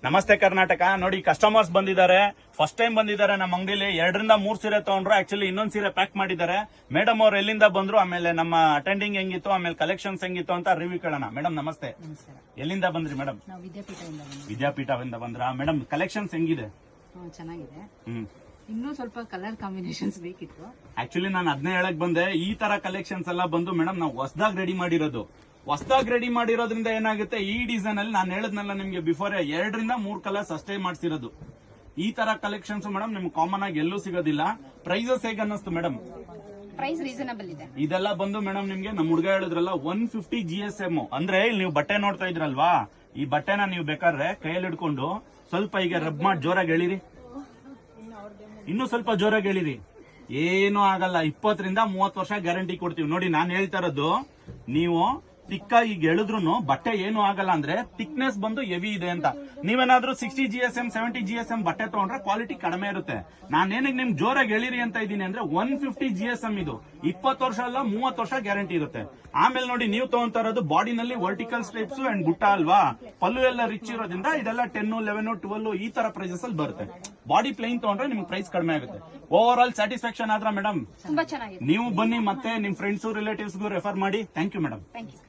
ನಮಸ್ತೆ ಕರ್ನಾಟಕ. ನೋಡಿ, ಕಸ್ಟಮರ್ಸ್ ಬಂದಿದ್ದಾರೆ, ಫಸ್ಟ್ ಟೈಮ್ ಬಂದಿದ್ದಾರೆ ನಮ್ಮ ಅಂಗಡಿಲಿ. 2 ರಿಂದ 3 ಸೀರೆ ತಗೊಂಡ್ರು. ಆಕ್ಚುಲಿ ಇನ್ನೊಂದ್ ಸೀರೆ ಪ್ಯಾಕ್ ಮಾಡಿದ್ದಾರೆ. ಮೇಡಮ್ ಅವ್ರು ಎಲ್ಲಿಂದ ಬಂದ್ರು, ಆಮೇಲೆ ನಮ್ಮ ಅಟೆಂಡಿಂಗ್ ಹೆಂಗಿತ್ತು, ಆಮೇಲೆ ಕಲೆಕ್ಷನ್ಸ್ ಹೆಂಗಿತ್ತು ಅಂತ ರಿವ್ಯೂ ಕೇಳೋಣ. ಮೇಡಮ್ ನಮಸ್ತೆ. ಎಲ್ಲಿಂದ ಬಂದ್ರಿ ಮೇಡಮ್? ವಿದ್ಯಾಪೀಠದಿಂದ ಬಂದ್ರ ಮೇಡಮ್? ಕಲೆಕ್ಷನ್ಸ್ ಹೆಂಗಿದೆ? ಚೆನ್ನಾಗಿದೆ. ಇನ್ನೂ ಸ್ವಲ್ಪ ಕಲರ್ ಕಾಂಬಿನೇಷನ್ಸ್ ಬೇಕಿತ್ತು. ಆಕ್ಚುಲಿ ನಾನು ಅದನ್ನೇ ಹೇಳಕ್ ಬಂದೆ. ಈ ತರ ಕಲೆಕ್ಷನ್ಸ್ ಎಲ್ಲ ಬಂದು ಮೇಡಮ್ ನಾವು ಹೊಸದಾಗಿ ರೆಡಿ ಮಾಡಿರೋದ್ರಿಂದ ಏನಾಗುತ್ತೆ, ಈ ಡಿಸೈನ್ ಅಲ್ಲಿ ನಾನು ಹೇಳದ್ನಲ್ಲ ನಿಮ್ಗೆ ಬಿಫೋರ್ 2 ರಿಂದ 3 ಕಲರ್ಸ್ ಅಷ್ಟೇ ಮಾಡ್ಸಿರೋದು. ಈ ತರ ಕಲೆಕ್ಷನ್ಸ್ ಮೇಡಮ್ ನಿಮ್ಗೆ ಕಾಮನ್ ಆಗಿ ಎಲ್ಲೂ ಸಿಗೋದಿಲ್ಲ. ಪ್ರೈಸಸ್ ಹೇಗೆ ಅನ್ನಿಸ್ತು ಮೇಡಮ್? ಪ್ರೈಸ್ ರೀಸನಬಲ್ ಇದೆ. ಇದೆಲ್ಲ ಬಂದು ಮೇಡಮ್ ನಿಮ್ಗೆ ನಮ್ಮ ಹುಡುಗ ಹೇಳಿದ್ರಲ್ಲ 150 GSM. ಅಂದ್ರೆ ಇಲ್ಲಿ ನೀವು ಬಟ್ಟೆ ನೋಡ್ತಾ ಇದ್ರಲ್ವಾ, ಈ ಬಟ್ಟೆನ ನೀವು ಬೇಕಾದ್ರೆ ಕೈಯಲ್ಲಿ ಹಿಡ್ಕೊಂಡು ಸ್ವಲ್ಪ ಈಗ ರಬ್ ಮಾಡಿ ಜೋರಾಗಿ ಎಳಿರಿ. ಇನ್ನೂ ಸ್ವಲ್ಪ ಜೋರಾಗಿ ಎಳಿರಿ, ಏನೂ ಆಗಲ್ಲ. 20 ರಿಂದ 30 ವರ್ಷ ಗ್ಯಾರಂಟಿ ಕೊಡ್ತೀವಿ. ನೋಡಿ, ನಾನು ಹೇಳ್ತಾ ಇರೋದು, ನೀವು ತಿಕ್ಕ ಈಗ ಎಳಿದ್ರು ಬಟ್ಟೆ ಏನು ಆಗಲ್ಲ. ಅಂದ್ರೆ ಥಿಕ್ನೆಸ್ ಬಂದು ಹೆವಿ ಇದೆ ಅಂತ. ನೀವೇನಾದ್ರೂ 60 GSM 70 GSM ಬಟ್ಟೆ ತಗೊಂಡ್ರೆ ಕ್ವಾಲಿಟಿ ಕಡಿಮೆ ಇರುತ್ತೆ. ನಾನೇನಿಗೆ ನಿಮ್ ಜೋರಾಗಿ ಎಳಿರಿ ಅಂತ ಇದ್ದೀನಿ ಅಂದ್ರೆ 150 GSM ಇದು 20 ವರ್ಷ ಅಲ್ಲ 30 ವರ್ಷ ಗ್ಯಾರಂಟಿ ಇರುತ್ತೆ. ಆಮೇಲೆ ನೋಡಿ, ನೀವು ತಗೊಂತಾ ಇರೋದು ಬಾಡಿನಲ್ಲಿ ವರ್ಟಿಕಲ್ ಸ್ಟ್ರೈಪ್ಸ್ ಅಂಡ್ ಬುಟ್ಟ ಅಲ್ವಾ, ಪಲ್ಲು ಎಲ್ಲ ರಿಚ್ ಇರೋದ್ರಿಂದ ಇದೆಲ್ಲ 10, 11, 12 ಈ ತರ ಪ್ರೈಸಸ್ ಅಲ್ಲಿ ಬರುತ್ತೆ. ಬಾಡಿ ಪ್ಲೈನ್ ತಗೊಂಡ್ರೆ ನಿಮ್ಗೆ ಪ್ರೈಸ್ ಕಡಿಮೆ ಆಗುತ್ತೆ. ಓವರ್ ಆಲ್ ಸ್ಯಾಟಿಸ್ಫ್ಯಾಕ್ಷನ್ ಆದ್ರ ಮೇಡಮ್? ತುಂಬಾ ಚೆನ್ನಾಗಿದೆ. ನೀವು ಬನ್ನಿ, ಮತ್ತೆ ನಿಮ್ ಫ್ರೆಂಡ್ಸ್ ರಿಲೇಟಿವ್ಸ್ಗೂ ರೆಫರ್ ಮಾಡಿ. Thank you madam. Thank you.